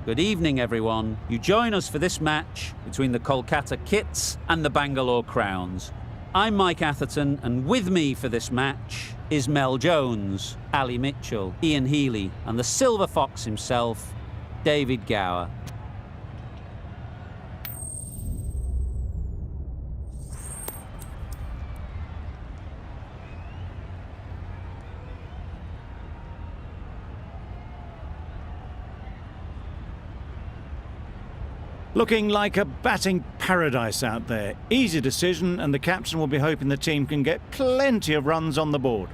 Good evening, everyone. You join us for this match between the Kolkata Kits and the Bangalore Crowns. I'm Mike Atherton, and with me for this match is Mel Jones, Ali Mitchell, Ian Healy, and the Silver Fox himself, David Gower. Looking like a batting paradise out there. Easy decision, and the captain will be hoping the team can get plenty of runs on the board.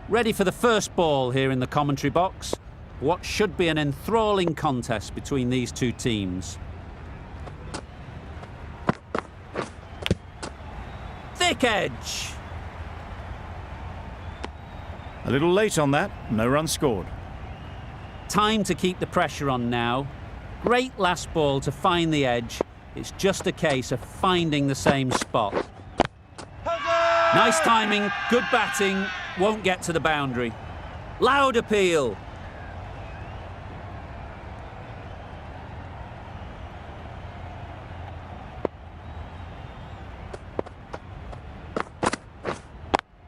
Ready for the first ball here in the commentary box. What should be an enthralling contest between these two teams. Thick edge. A little late on that, no run scored. Time to keep the pressure on now. Great last ball to find the edge. It's just a case of finding the same spot. Nice timing, good batting, won't get to the boundary. Loud appeal.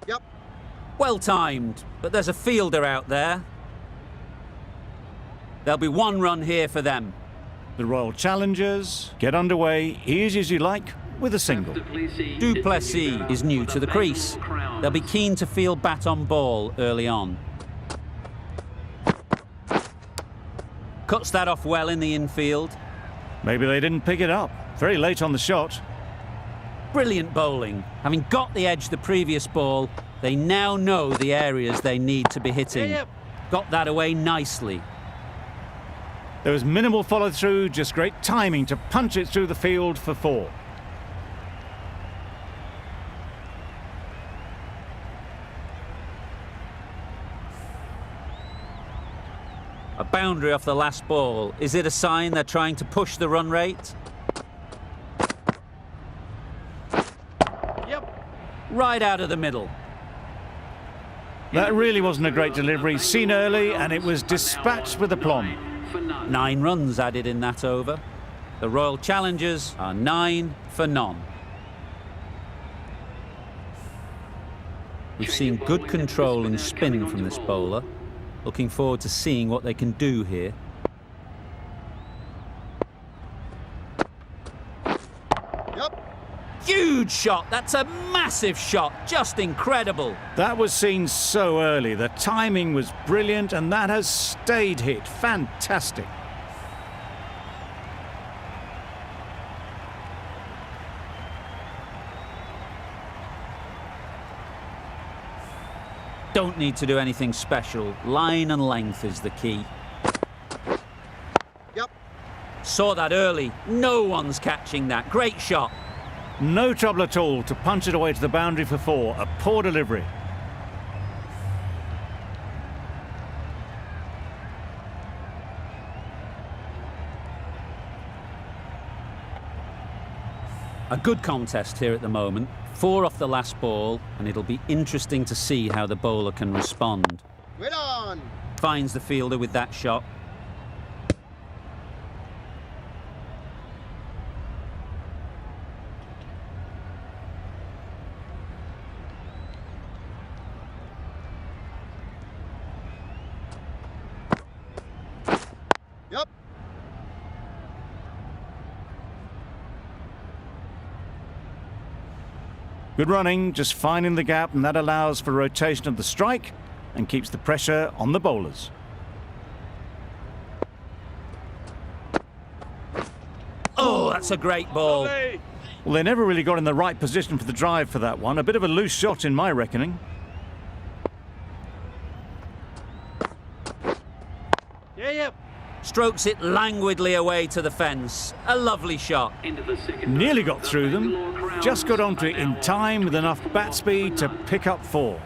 Yep. Well timed, but there's a fielder out there. There'll be one run here for them. The Royal Challengers get underway, easy as you like, with a single. Du Plessis is new to the crease. They'll be keen to field bat on ball early on. Cuts that off well in the infield. Maybe they didn't pick it up. Very late on the shot. Brilliant bowling. Having got the edge the previous ball, they now know the areas they need to be hitting. Got that away nicely. There was minimal follow-through, just great timing to punch it through the field for 4. A boundary off the last ball. Is it a sign they're trying to push the run rate? Yep. Right out of the middle. That really wasn't a great delivery, seen early, and it was dispatched with aplomb. 9 runs added in that over. The Royal Challengers are 9 for none. We've seen good control and spin from this bowler. Looking forward to seeing what they can do here. Yep. Huge shot. That's a massive shot. Just incredible. That was seen so early. The timing was brilliant, and that has stayed hit. Fantastic. Don't need to do anything special. Line and length is the key. Yep. Saw that early. No one's catching that. Great shot. No trouble at all to punch it away to the boundary for 4. A poor delivery. A good contest here at the moment. 4 off the last ball, and it'll be interesting to see how the bowler can respond. Wait on. Finds the fielder with that shot. Yep. Good running, just finding the gap, and that allows for rotation of the strike and keeps the pressure on the bowlers. Oh, that's a great ball. Well, they never really got in the right position for the drive for that one. A bit of a loose shot in my reckoning. Yep. Strokes it languidly away to the fence. A lovely shot. Nearly got through them. Just got onto it in time with enough bat speed to pick up 4.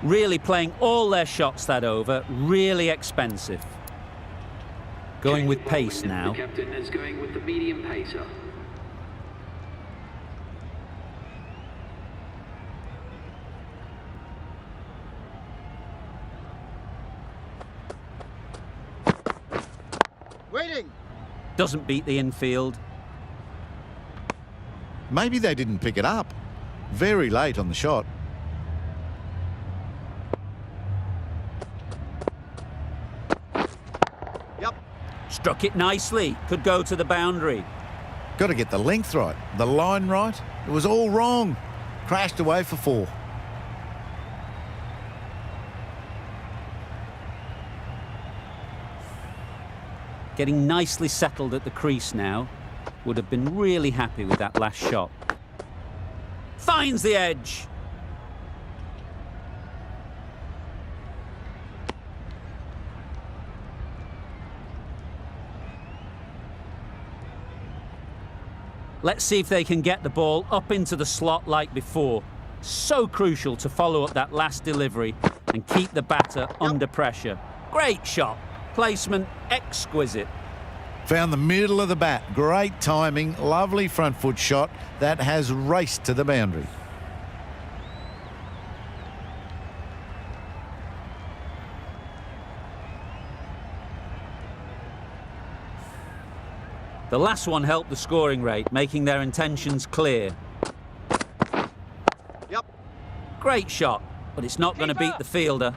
Really playing all their shots that over. Really expensive. Going with pace now. The captain is going with the medium pacer. Waiting. Doesn't beat the infield. Maybe they didn't pick it up. Very late on the shot. Yep. Struck it nicely. Could go to the boundary. Got to get the length right, the line right. It was all wrong. Crashed away for 4. Getting nicely settled at the crease now. Would have been really happy with that last shot. Finds the edge. Let's see if they can get the ball up into the slot like before. So crucial to follow up that last delivery and keep the batter under pressure. Great shot. Placement exquisite. Found the middle of the bat. Great timing. Lovely front foot shot that has raced to the boundary. The last one helped the scoring rate, making their intentions clear. Yep. Great shot, but it's not going to beat the fielder.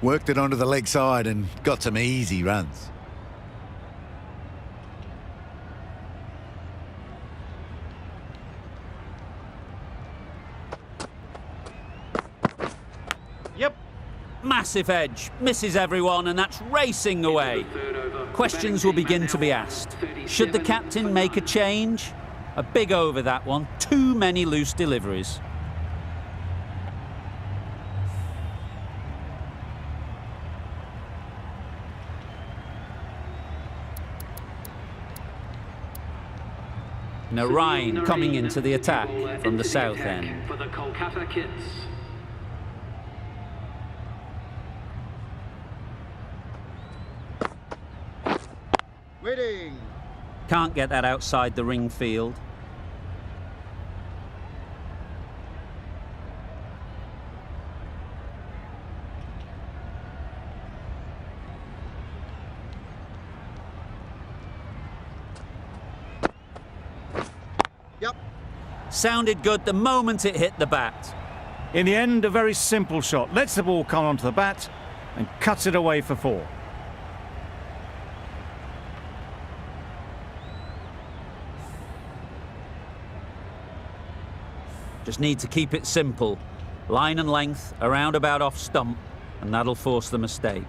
Worked it onto the leg side and got some easy runs. Yep. Massive edge, misses everyone, and that's racing away. Questions will begin to be asked. Should the captain make a change? A big over that one. Too many loose deliveries. Narine coming into the attack from the south end. For the Kolkata Kits. Waiting. Can't get that outside the ring field. Yep. Sounded good the moment it hit the bat. In the end, a very simple shot. Lets the ball come onto the bat and cuts it away for 4. Just need to keep it simple. Line and length, around about off stump, and that'll force the mistake.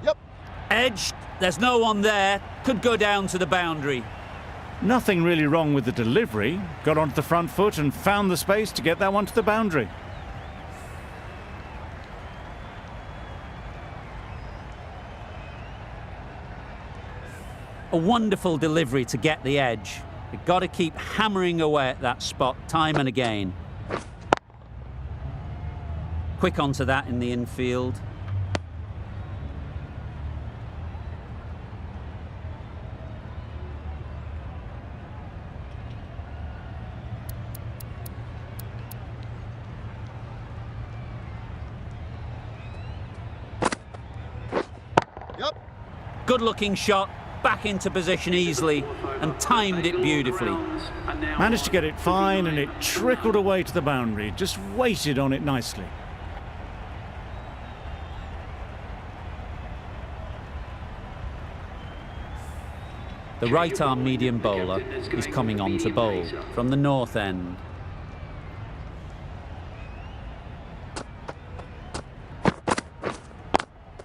Yep. Edged, there's no one there. Could go down to the boundary. Nothing really wrong with the delivery. Got onto the front foot and found the space to get that one to the boundary. A wonderful delivery to get the edge. You've got to keep hammering away at that spot time and again. Quick onto that in the infield. Yep. Good looking shot, back into position easily and timed it beautifully. Managed to get it fine and it trickled away to the boundary. Just waited on it nicely. The right arm medium bowler is coming on to bowl from the north end.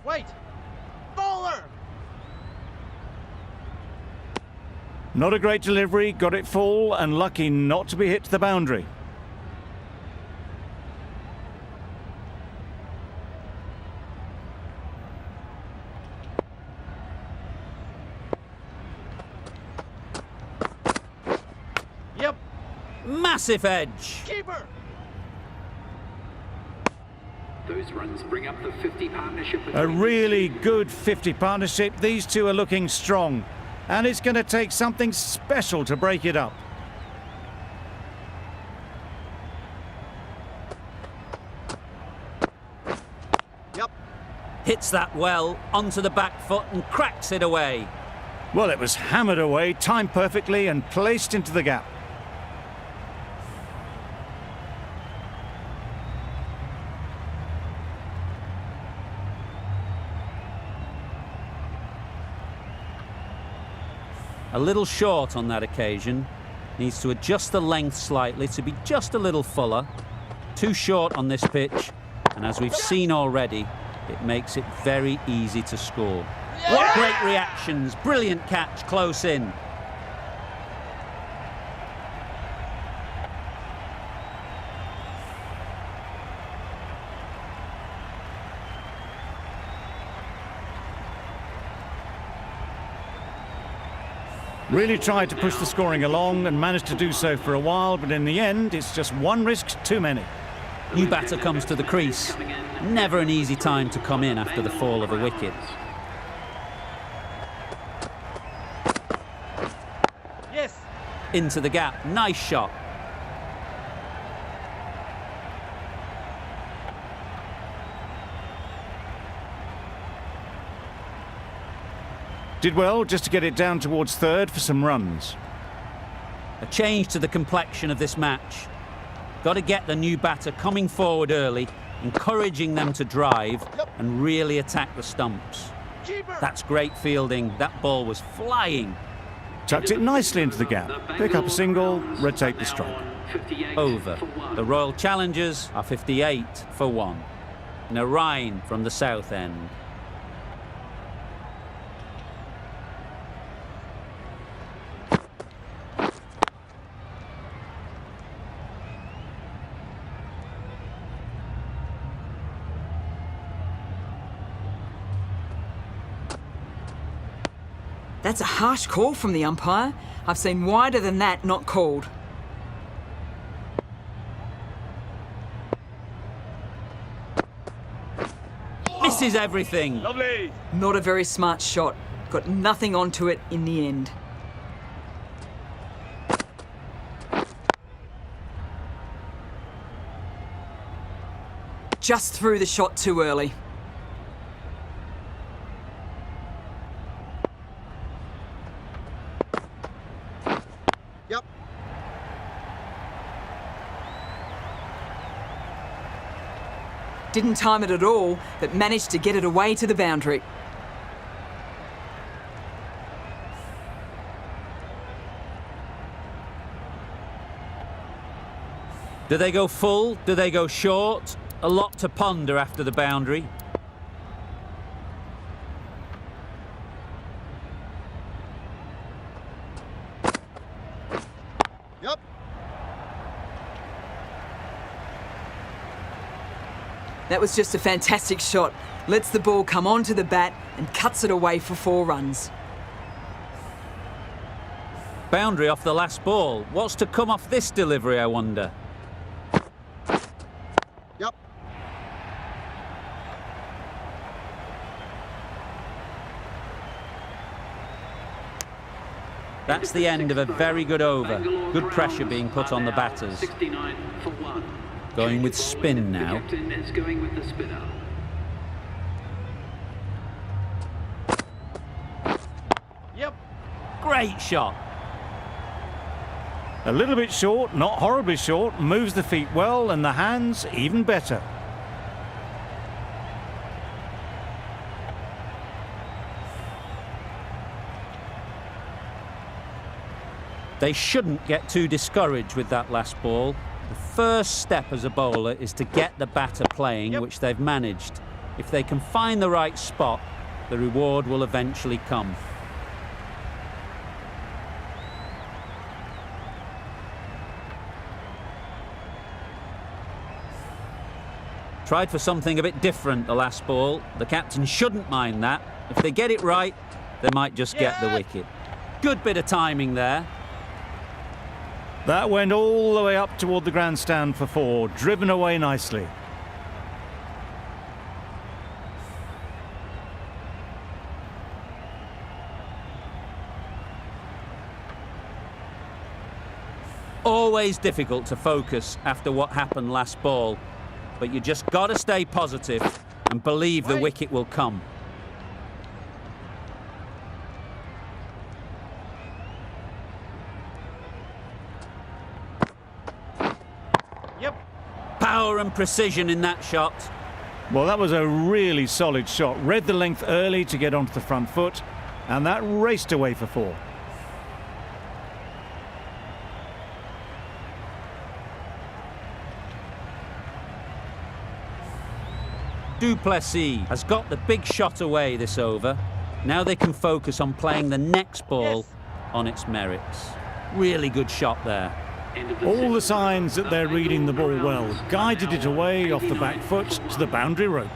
Wait. Bowler. Not a great delivery, got it full and lucky not to be hit to the boundary. Yep. Massive edge. Keeper. Those runs bring up the 50 partnership. A really good 50 partnership. These two are looking strong. And it's going to take something special to break it up. Yep. Hits that well onto the back foot and cracks it away. Well, it was hammered away, timed perfectly and placed into the gap. A little short on that occasion. Needs to adjust the length slightly to be just a little fuller. Too short on this pitch, and as we've seen already, it makes it very easy to score. What great reactions, brilliant catch close in. Really tried to push the scoring along and managed to do so for a while, but in the end, it's just one risk too many. New batter comes to the crease. Never an easy time to come in after the fall of a wicket. Yes. Into the gap, nice shot. Did well just to get it down towards third for some runs. A change to the complexion of this match. Got to get the new batter coming forward early, encouraging them to drive and really attack the stumps. Keeper. That's great fielding. That ball was flying. Tucked it nicely into the gap. Pick up a single, rotate the strike. Over. The Royal Challengers are 58 for 1. Narain from the south end. That's a harsh call from the umpire. I've seen wider than that not called. Misses everything. Lovely. Not a very smart shot. Got nothing onto it in the end. Just threw the shot too early. Yep. Didn't time it at all, but managed to get it away to the boundary. Do they go full? Do they go short? A lot to ponder after the boundary. Yep. That was just a fantastic shot. Lets the ball come onto the bat and cuts it away for 4 runs. Boundary off the last ball. What's to come off this delivery, I wonder? Yep. That's the end of a very good over. Good pressure being put on the batters. 69 for 1. Going with spin now. The captain is going with the spinner. Yep. Great shot. A little bit short, not horribly short, moves the feet well and the hands even better. They shouldn't get too discouraged with that last ball. The first step as a bowler is to get the batter playing, which they've managed. If they can find the right spot, the reward will eventually come. Tried for something a bit different the last ball. The captain shouldn't mind that. If they get it right, they might just get the wicket. Good bit of timing there. That went all the way up toward the grandstand for 4, driven away nicely. always difficult to focus after what happened last ball, but you just got to stay positive and believe the wicket will come. Yep. Power and precision in that shot. Well, that was a really solid shot. Read the length early to get onto the front foot, and that raced away for 4. Duplessis has got the big shot away this over. Now they can focus on playing the next ball on its merits. Really good shot there. All the signs that they're reading the ball well. Guided it away off the back foot to the boundary rope.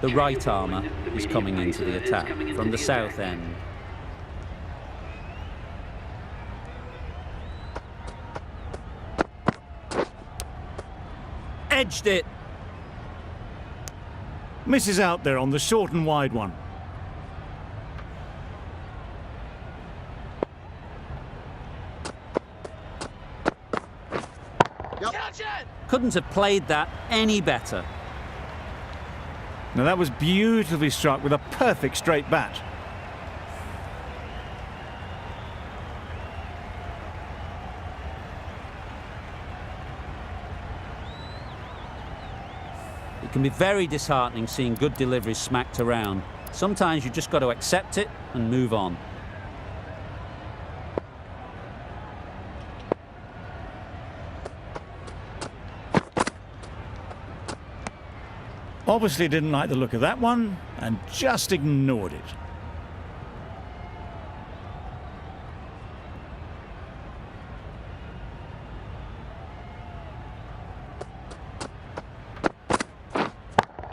The right armour is coming into the attack from the south end. Edged it. Misses out there on the short and wide one. Couldn't have played that any better. Now that was beautifully struck with a perfect straight bat. It can be very disheartening seeing good deliveries smacked around. Sometimes you just got to accept it and move on. Obviously didn't like the look of that one and just ignored it.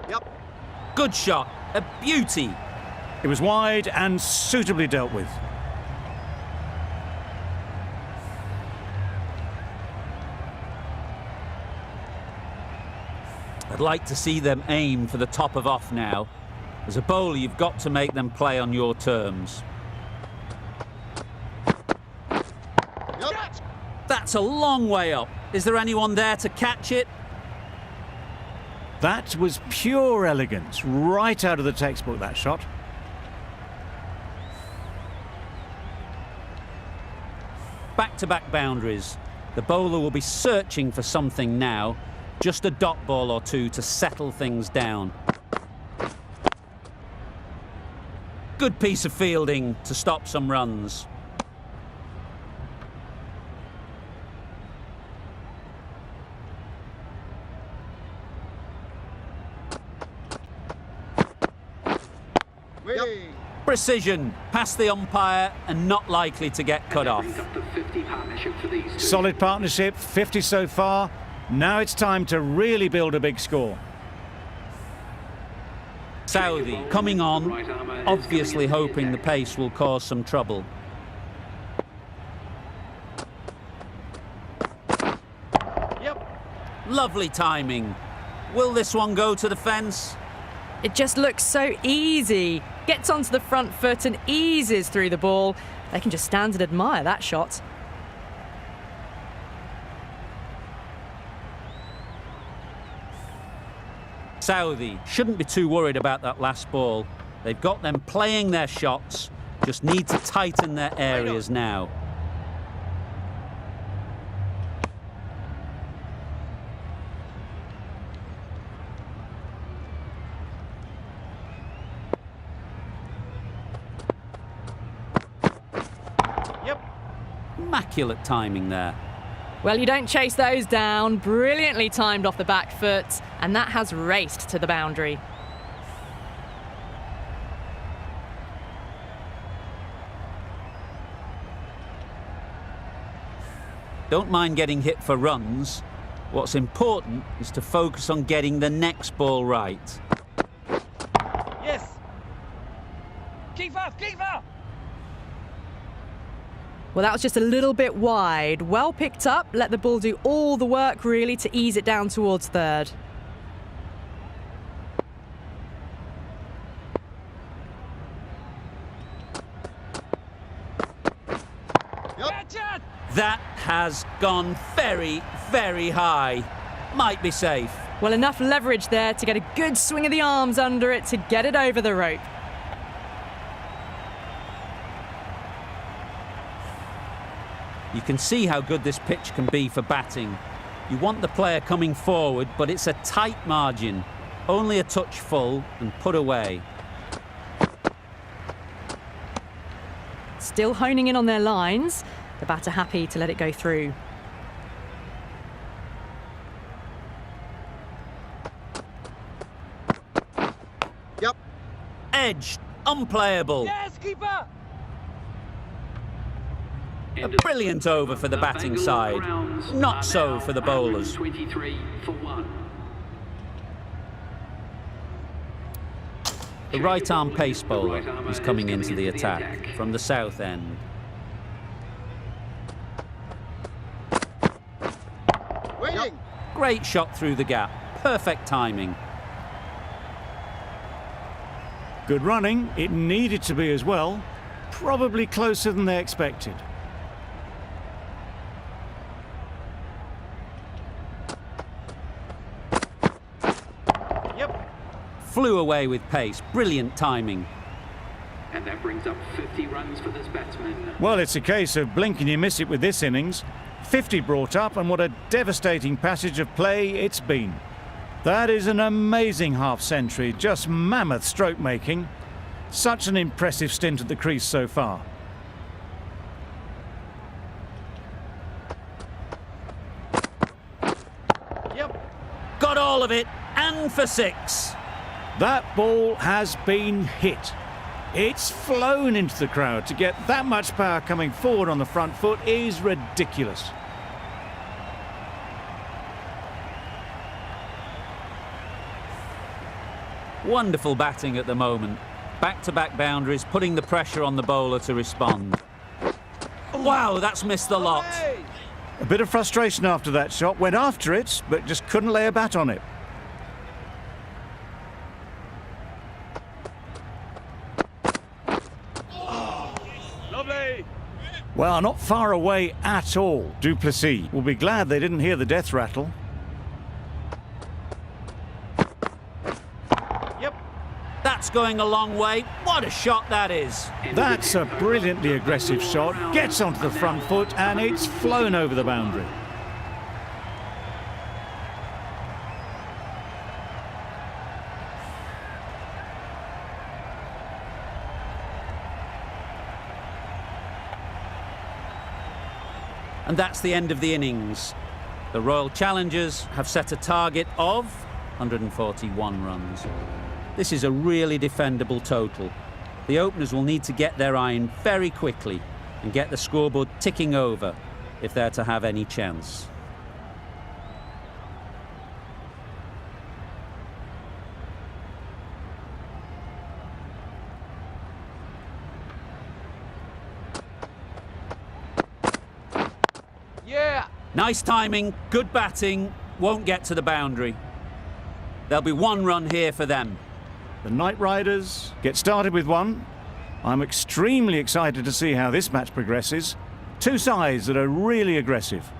Yep. Good shot, a beauty. It was wide and suitably dealt with. I'd like to see them aim for the top of off now. As a bowler, you've got to make them play on your terms. Yep. That's a long way up. Is there anyone there to catch it? That was pure elegance, right out of the textbook, that shot. Back-to-back boundaries. The bowler will be searching for something now. Just a dot ball or two to settle things down. Good piece of fielding to stop some runs. Yep. Precision, past the umpire and not likely to get cut off. Solid partnership, 50 so far. Now it's time to really build a big score. Saudi coming on, obviously hoping the pace will cause some trouble. Yep. Lovely timing. Will this one go to the fence? It just looks so easy. Gets onto the front foot and eases through the ball. They can just stand and admire that shot. Saudi shouldn't be too worried about that last ball. They've got them playing their shots, just need to tighten their areas now. Yep. Immaculate timing there. Well, you don't chase those down. Brilliantly timed off the back foot, and that has raced to the boundary. Don't mind getting hit for runs. What's important is to focus on getting the next ball right. Yes. Keeper. Well, that was just a little bit wide. Well picked up. Let the ball do all the work, really, to ease it down towards third. That has gone very, very high. Might be safe. Well, enough leverage there to get a good swing of the arms under it to get it over the rope. You can see how good this pitch can be for batting. You want the player coming forward, but it's a tight margin. Only a touch full and put away. Still honing in on their lines. The batter happy to let it go through. Yep. Edged, unplayable. Yes, keeper. A brilliant over for the batting side. Not so for the bowlers. 23 for 1. The right-arm pace bowler is coming into the attack from the south end. Waiting. Great shot through the gap. Perfect timing. Good running. It needed to be as well. Probably closer than they expected. Yep. Flew away with pace. Brilliant timing. And that brings up 50 runs for this batsman. Well, it's a case of blink and you miss it with this innings. 50 brought up, and what a devastating passage of play it's been. That is an amazing half-century, just mammoth stroke making. Such an impressive stint at the crease so far. Yep. Got all of it, and for 6. That ball has been hit. It's flown into the crowd. To get that much power coming forward on the front foot is ridiculous. Wonderful batting at the moment. Back-to-back boundaries, putting the pressure on the bowler to respond. Wow, that's missed the lot. Hey. A bit of frustration after that shot. Went after it, but just couldn't lay a bat on it. Lovely. Well, not far away at all. Duplessis will be glad they didn't hear the death rattle. Yep. That's going a long way. What a shot that is. That's a brilliantly aggressive shot. Gets onto the front foot and it's flown over the boundary. And that's the end of the innings. The Royal Challengers have set a target of 141 runs. This is a really defendable total. The openers will need to get their iron very quickly and get the scoreboard ticking over if they're to have any chance. Yeah. Nice timing, good batting, won't get to the boundary. There'll be 1 run here for them. The Knight Riders get started with 1. I'm extremely excited to see how this match progresses. 2 sides that are really aggressive.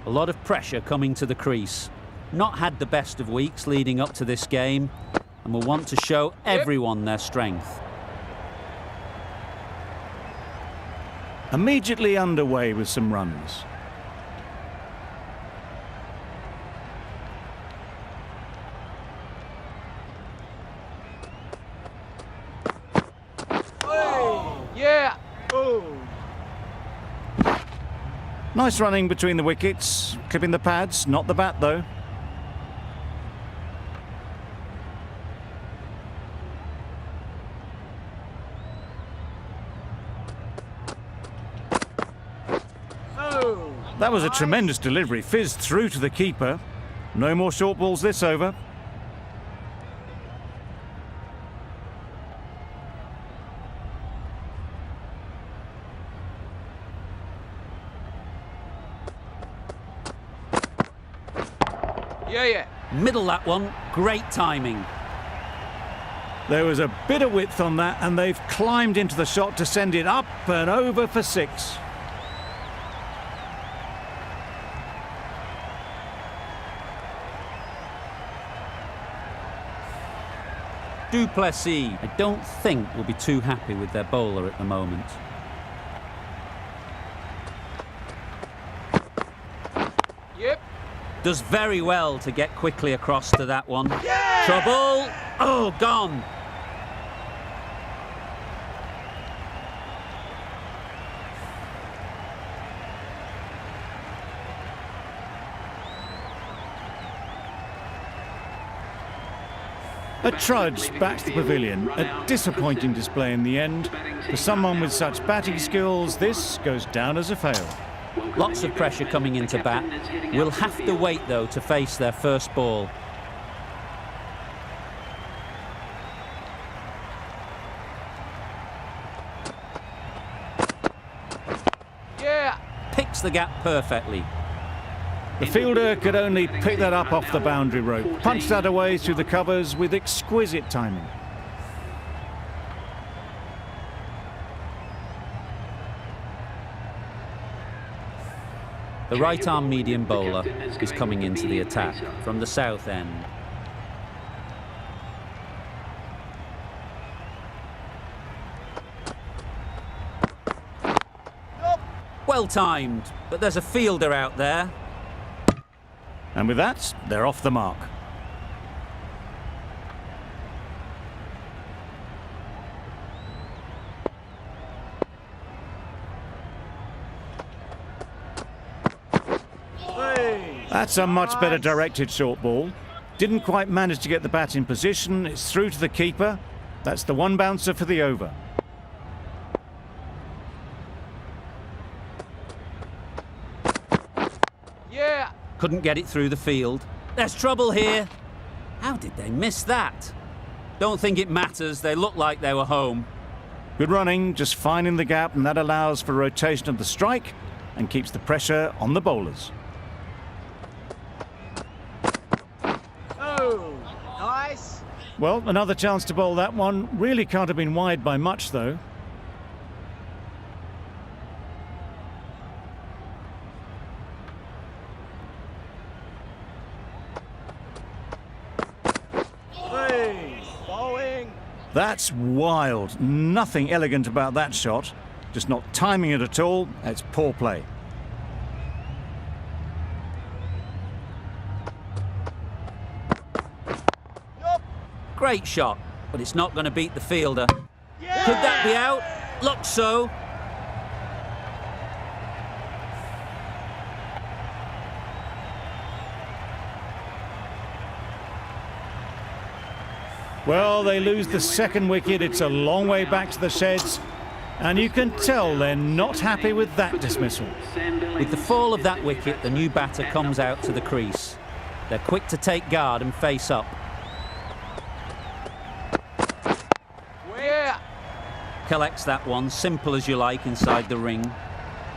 A lot of pressure coming to the crease. Not had the best of weeks leading up to this game and will want to show everyone their strength. Immediately underway with some runs. Yeah. Oh. Nice running between the wickets, clipping the pads, not the bat though. Oh. That was a tremendous delivery, fizzed through to the keeper. No more short balls this over. Yeah. Middle that one, great timing. There was a bit of width on that and they've climbed into the shot to send it up and over for 6. Duplessis, I don't think will be too happy with their bowler at the moment. Yep. Does very well to get quickly across to that one. Trouble! Oh, gone! A trudge back to the pavilion. A disappointing display in the end. For someone with such batting skills, this goes down as a fail. Lots of pressure coming into bat. Will have to wait, though, to face their first ball. Yeah. Picks the gap perfectly. The fielder could only pick that up off the boundary rope, punch that away through the covers with exquisite timing. The right-arm medium bowler is coming into the attack from the south end. Well timed, but there's a fielder out there. And with that, they're off the mark. That's a much better directed short ball. Didn't quite manage to get the bat in position. It's through to the keeper. That's the one bouncer for the over. Yeah. Couldn't get it through the field. There's trouble here. How did they miss that? Don't think it matters. They look like they were home. Good running, just finding the gap, and that allows for rotation of the strike and keeps the pressure on the bowlers. Oh, nice. Well, another chance to bowl that one. Really can't have been wide by much, though. Hey, bowling. That's wild. Nothing elegant about that shot. Just not timing it at all. It's poor play. Great shot, but it's not going to beat the fielder. Could that be out? Looks so. Well, they lose the second wicket. It's a long way back to the sheds. And you can tell they're not happy with that dismissal. With the fall of that wicket, the new batter comes out to the crease. They're quick to take guard and face up. Yeah. Collects that one, simple as you like, inside the ring.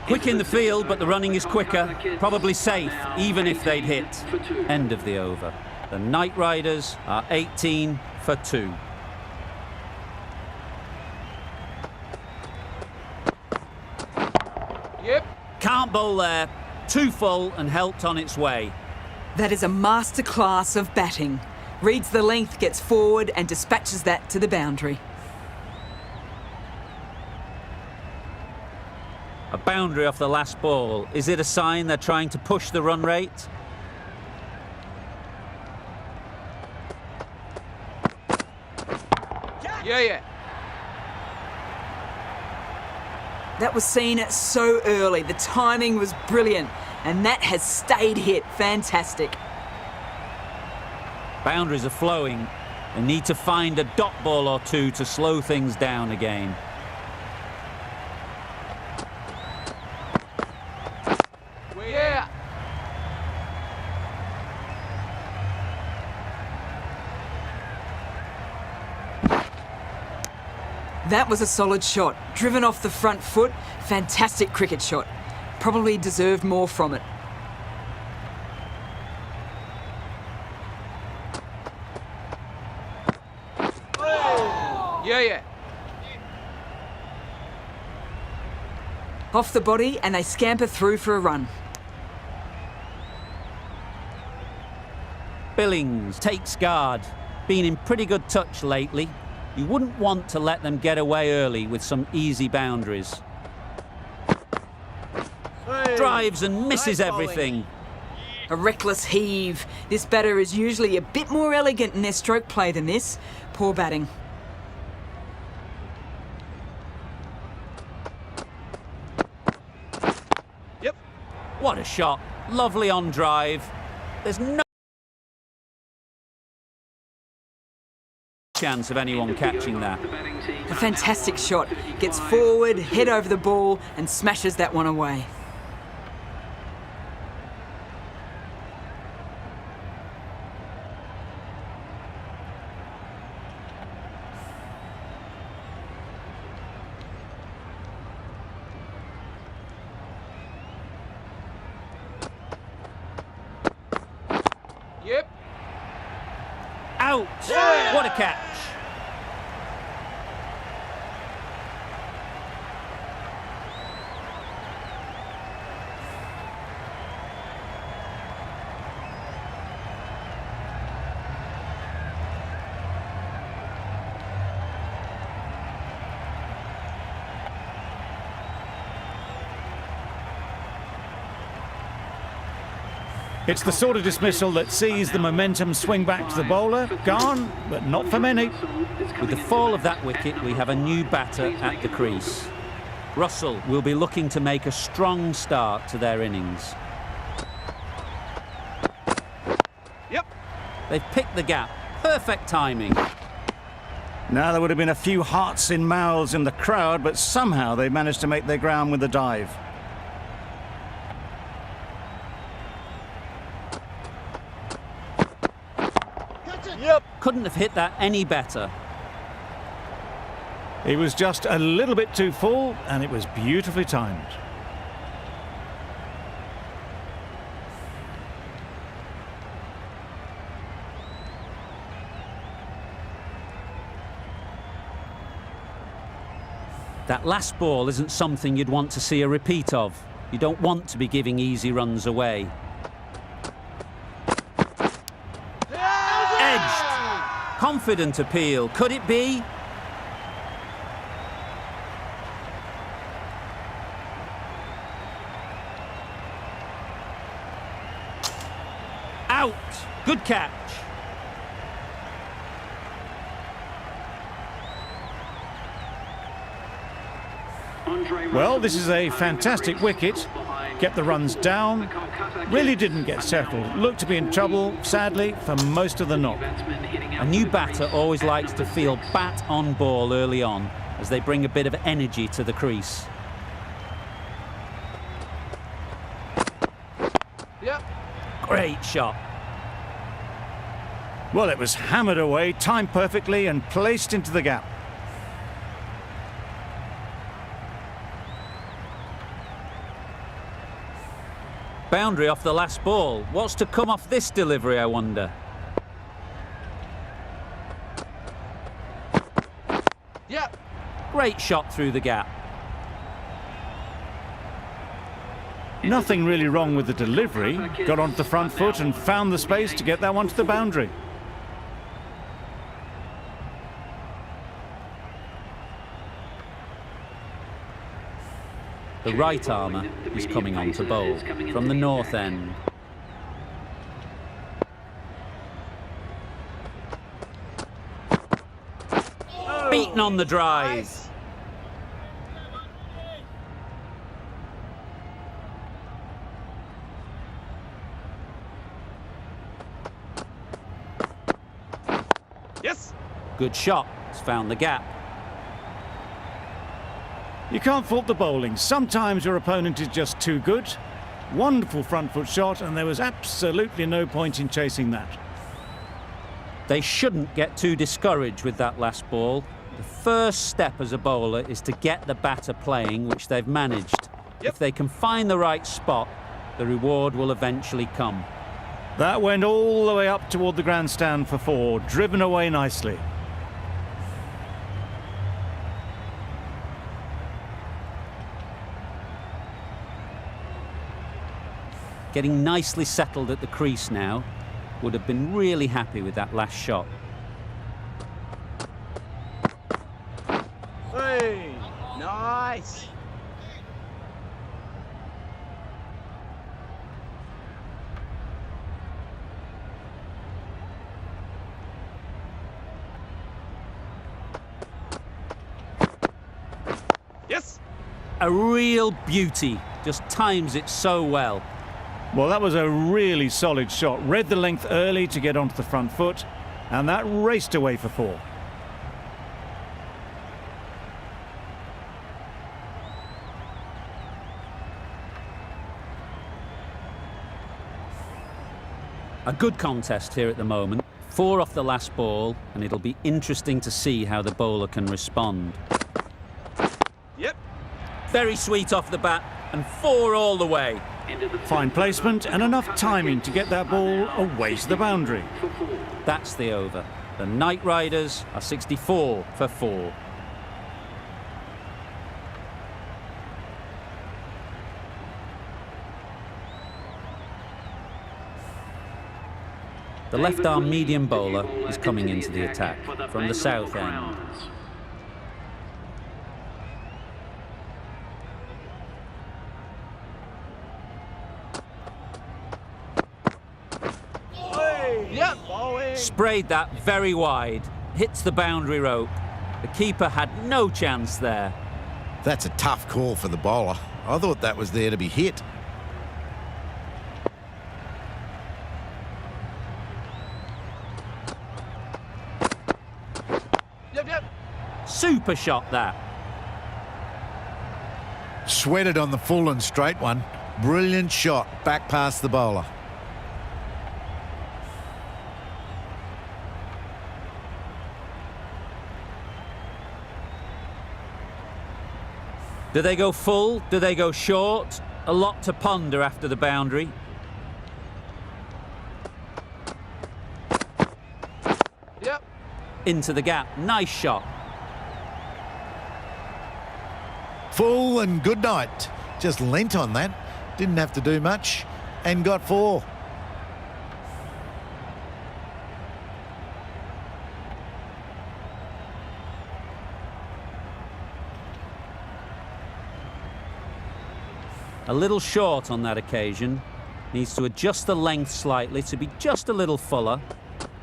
Quick in the field, but the running is quicker. Probably safe, even if they'd hit. End of the over. The Knight Riders are 18 for 2. Yep. Can't bowl there. Too full and helped on its way. That is a masterclass of batting. Reads the length, gets forward and dispatches that to the boundary. A boundary off the last ball. Is it a sign they're trying to push the run rate? Yeah. That was seen so early. The timing was brilliant, and that has stayed hit. Fantastic. Boundaries are flowing. They need to find a dot ball or two to slow things down again. Yeah. That was a solid shot. Driven off the front foot. Fantastic cricket shot. Probably deserved more from it. Yeah. Off the body, and they scamper through for a run. Billings takes guard. been in pretty good touch lately. You wouldn't want to let them get away early with some easy boundaries. Drives and misses Nice bowling. everything. A reckless heave. This batter is usually a bit more elegant in their stroke play than this. Poor batting. Yep. What a shot. Lovely on drive. There's no chance of anyone catching that. A fantastic shot. Gets forward, head over the ball, and smashes that one away. Yep. Out! Yeah. What a catch! It's the sort of dismissal that sees the momentum swing back to the bowler. Gone, but not for many. With the fall of that wicket, we have a new batter at the crease. Russell will be looking to make a strong start to their innings. Yep. They've picked the gap. Perfect timing. Now there would have been a few hearts in mouths in the crowd, but somehow they managed to make their ground with the dive. Yep. Couldn't have hit that any better. He was just a little bit too full, and it was beautifully timed. That last ball isn't something you'd want to see a repeat of. You don't want to be giving easy runs away. Edged. Confident appeal. Could it be? Out. Good catch. Well, this is a fantastic wicket. Kept the runs down. Really didn't get settled. Looked to be in trouble, sadly, for most of the knock. A new batter always likes to feel bat on ball early on as they bring a bit of energy to the crease. Yep. Great shot. Well, it was hammered away, timed perfectly and placed into the gap. Boundary off the last ball. What's to come off this delivery, I wonder? Yep. Great shot through the gap. Nothing really wrong with the delivery. Got onto the front foot and found the space to get that one to the boundary. The right armour is coming on to bowl from the north end. Beaten on the drive. Nice. Yes. Good shot. It's found the gap. You can't fault the bowling. Sometimes your opponent is just too good. Wonderful front foot shot, and there was absolutely no point in chasing that. They shouldn't get too discouraged with that last ball. The first step as a bowler is to get the batter playing, which they've managed. Yep. If they can find the right spot, the reward will eventually come. That went all the way up toward the grandstand for 4, driven away nicely. Getting nicely settled at the crease now. Would have been really happy with that last shot. Nice. Yes. A real beauty. Just times it so well. Well, that was a really solid shot. Read the length early to get onto the front foot, and that raced away for 4. A good contest here at the moment. 4 off the last ball, and it'll be interesting to see how the bowler can respond. Yep. Very sweet off the bat, and 4 all the way. Fine placement and enough timing to get that ball away to the boundary. That's the over. The Knight Riders are 64 for 4. The left-arm medium bowler is coming into the attack from the south end. Yep. Bowling. Sprayed that very wide. Hits the boundary rope. The keeper had no chance there. That's a tough call for the bowler. I thought that was there to be hit. Yep. Super shot that. Sweated on the full and straight one. Brilliant shot back past the bowler. Do they go full? Do they go short? A lot to ponder after the boundary. Yep. Into the gap. Nice shot. Full and good night. Just leant on that. Didn't have to do much and got 4. A little short on that occasion. Needs to adjust the length slightly to be just a little fuller.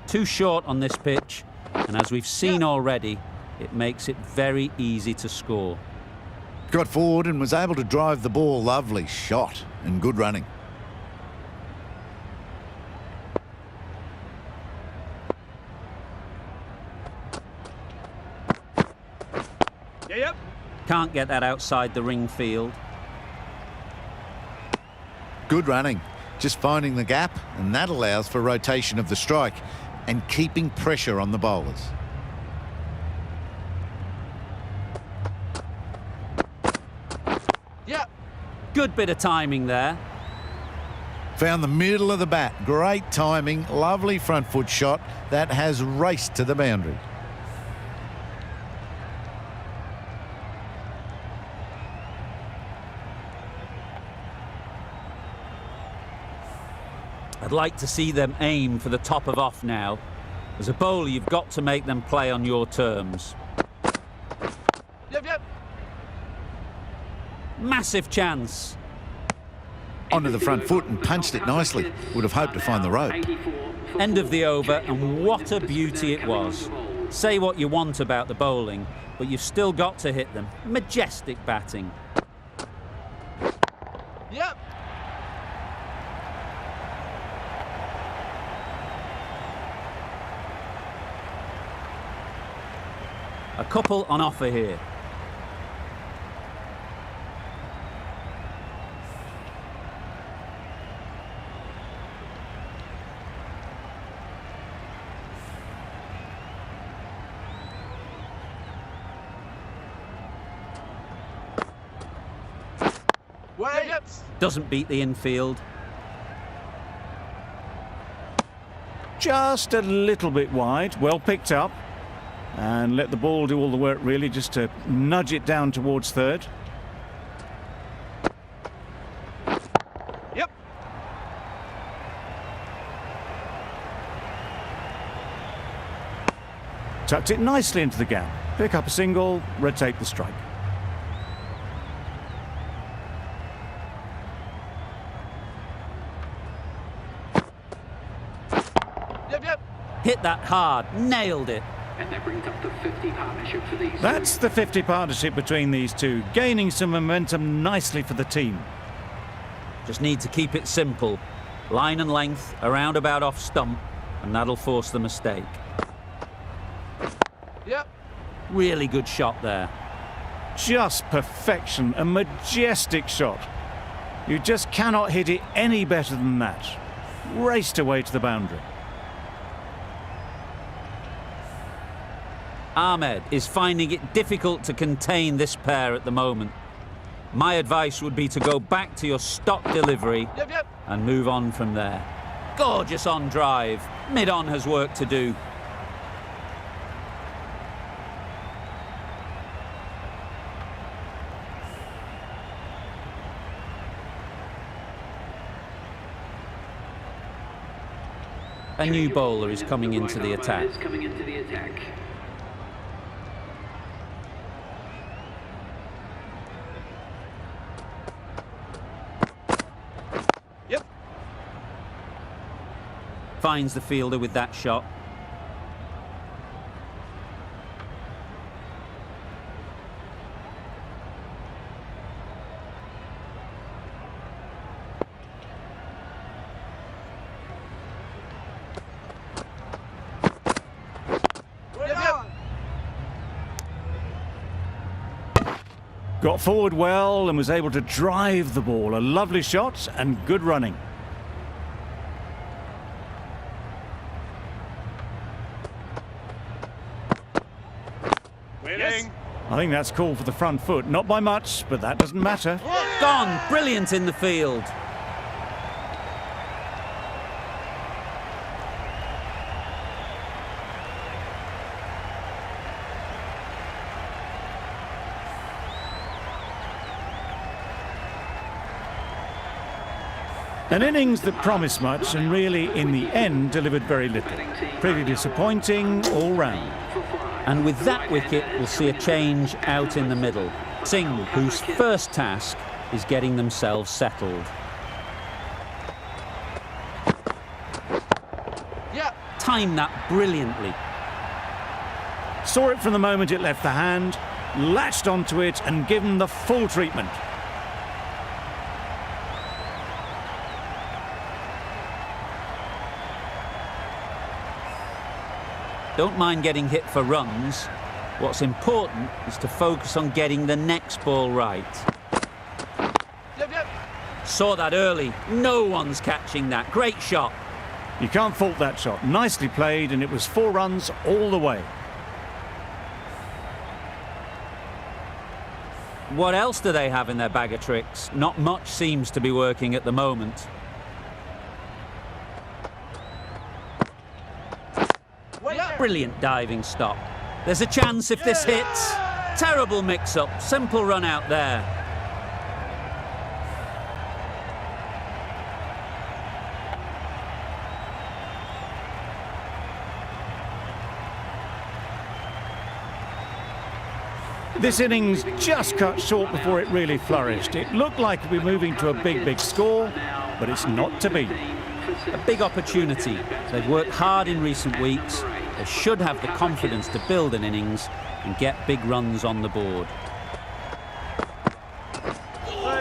Too short on this pitch, and as we've seen already, it makes it very easy to score. Got forward and was able to drive the ball. Lovely shot and good running. Yep. Can't get that outside the ring field. Good running. Just finding the gap, and that allows for rotation of the strike and keeping pressure on the bowlers. Yep. Good bit of timing there. Found the middle of the bat. Great timing. Lovely front foot shot that has raced to the boundary. I'd like to see them aim for the top of off now. As a bowler, you've got to make them play on your terms. Yep. Massive chance. Onto the front foot and punched it nicely. Would have hoped to find the rope. End of the over, and what a beauty it was. Say what you want about the bowling, but you've still got to hit them. Majestic batting. Yep. A couple on offer here. Yep. Doesn't beat the infield. Just a little bit wide. Well picked up. And let the ball do all the work, really, just to nudge it down towards third. Yep. Tucked it nicely into the gap. Pick up a single, rotate the strike. Hit that hard, nailed it. And that brings up the 50 partnership for these That's two. the 50 partnership between these two, gaining some momentum nicely for the team. Just need to keep it simple. Line and length, around about off stump, and that'll force the mistake. Yep. Really good shot there. Just perfection, a majestic shot. You just cannot hit it any better than that. Raced away to the boundary. Ahmed is finding it difficult to contain this pair at the moment. My advice would be to go back to your stock delivery Yep, yep. and move on from there. Gorgeous on drive. Mid-on has work to do. A new bowler is coming into the attack. Is coming into the attack. Yep. Finds the fielder with that shot. Got forward well and was able to drive the ball. A lovely shot and good running. Yes. I think that's called for the front foot. Not by much, but that doesn't matter. Gone. Brilliant in the field. An innings that promised much and really, in the end, delivered very little. Pretty disappointing all round. And with that wicket, we'll see a change out in the middle. Singh, whose first task is getting themselves settled. Yeah. Timed that brilliantly. Saw it from the moment it left the hand, latched onto it and given the full treatment. Don't mind getting hit for runs. What's important is to focus on getting the next ball right. Yep, yep. Saw that early. No one's catching that. Great shot. You can't fault that shot. Nicely played, and it was 4 runs all the way. What else do they have in their bag of tricks? Not much seems to be working at the moment. Brilliant diving stop. There's a chance if this hits. Terrible mix-up. Simple run out there. This innings just cut short before it really flourished. It looked like it would be moving to a big score, but it's not to be. A big opportunity. They've worked hard in recent weeks. They should have the confidence to build an innings and get big runs on the board.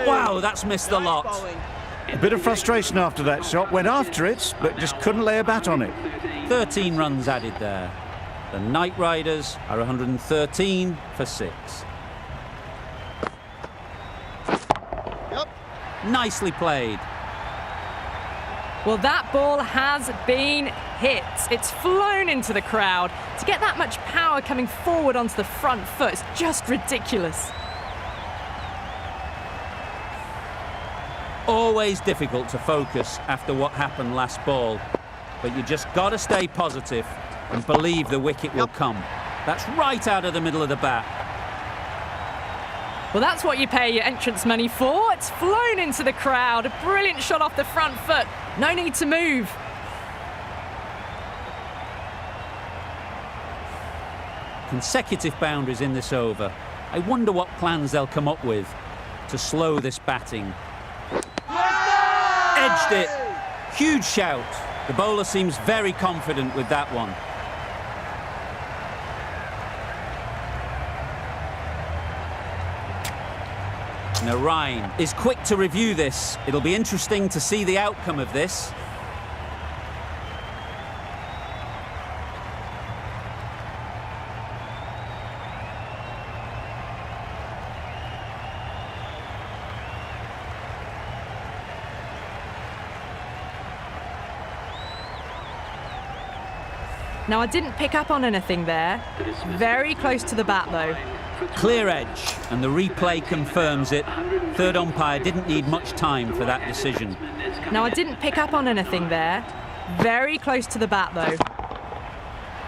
Wow, that's missed the lot. A bit of frustration after that shot. Went after it, but just couldn't lay a bat on it. 13 runs added there. The Knight Riders are 113 for 6. Yep. Nicely played. Well, that ball has been hit. It's flown into the crowd. To get that much power coming forward onto the front foot is just ridiculous. Always difficult to focus after what happened last ball, but you just got to stay positive and believe the wicket will come. That's right out of the middle of the bat. Well, that's what you pay your entrance money for. It's flown into the crowd. A brilliant shot off the front foot. No need to move. Consecutive boundaries in this over. I wonder what plans they'll come up with to slow this batting. Edged it. Huge shout. The bowler seems very confident with that one. Narine is quick to review this. It'll be interesting to see the outcome of this. Now, I didn't pick up on anything there. Very close to the bat, though. Clear edge, and the replay confirms it. Third umpire didn't need much time for that decision. Now, I didn't pick up on anything there. Very close to the bat, though.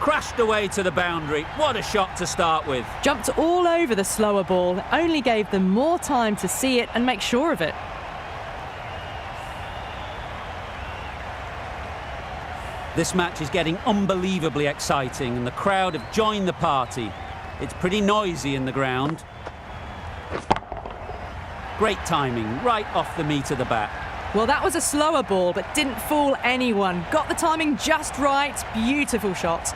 Crashed away to the boundary. What a shot to start with. Jumped all over the slower ball. Only gave them more time to see it and make sure of it. This match is getting unbelievably exciting, and the crowd have joined the party. It's pretty noisy in the ground. Great timing, right off the meat of the bat. Well, that was a slower ball, but didn't fool anyone. Got the timing just right. Beautiful shot.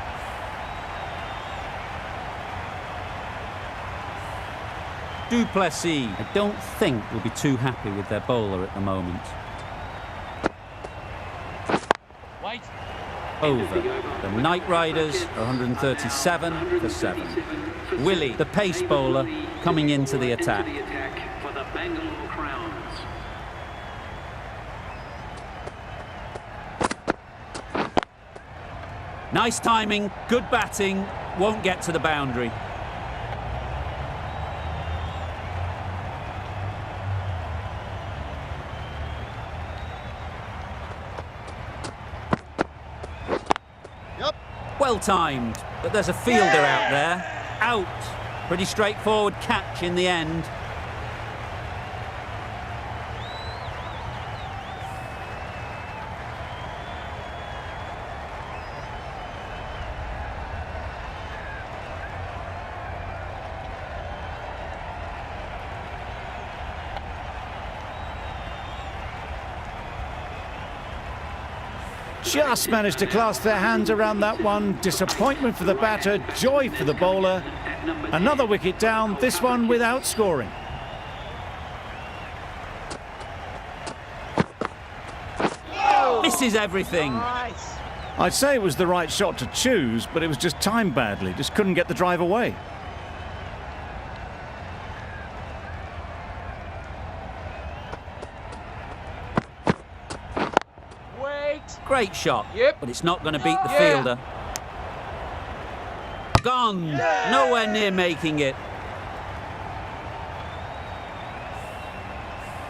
Duplessis, I don't think, will be too happy with their bowler at the moment. Over. The Knight Riders are 137 for 7. Willie, the pace bowler, coming into the attack. For the Bangalore Crowns. Nice timing, good batting, won't get to the boundary. Well timed, but there's a fielder out there. Out. Pretty straightforward catch in the end. Just managed to clasp their hands around that one. Disappointment for the batter, joy for the bowler. Another wicket down, this one without scoring. Misses everything. I'd say it was the right shot to choose, but it was just timed badly. Just couldn't get the drive away. Great shot, but it's not going to beat the fielder. Gone. Nowhere near making it.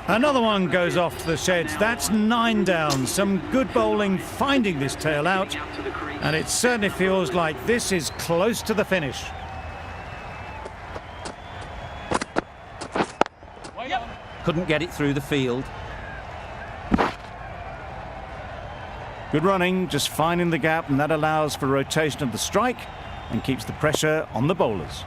Another one goes off the sheds. That's 9 down. Some good bowling finding this tail out. And it certainly feels like this is close to the finish. Couldn't get it through the field. Good running, just finding the gap, and that allows for rotation of the strike and keeps the pressure on the bowlers.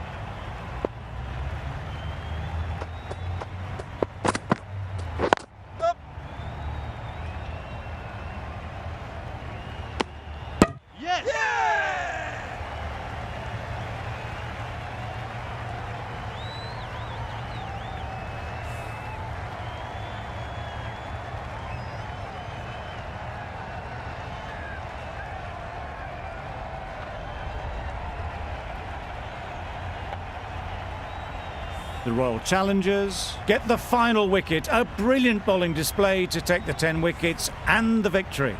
The Royal Challengers get the final wicket. A brilliant bowling display to take the 10 wickets and the victory.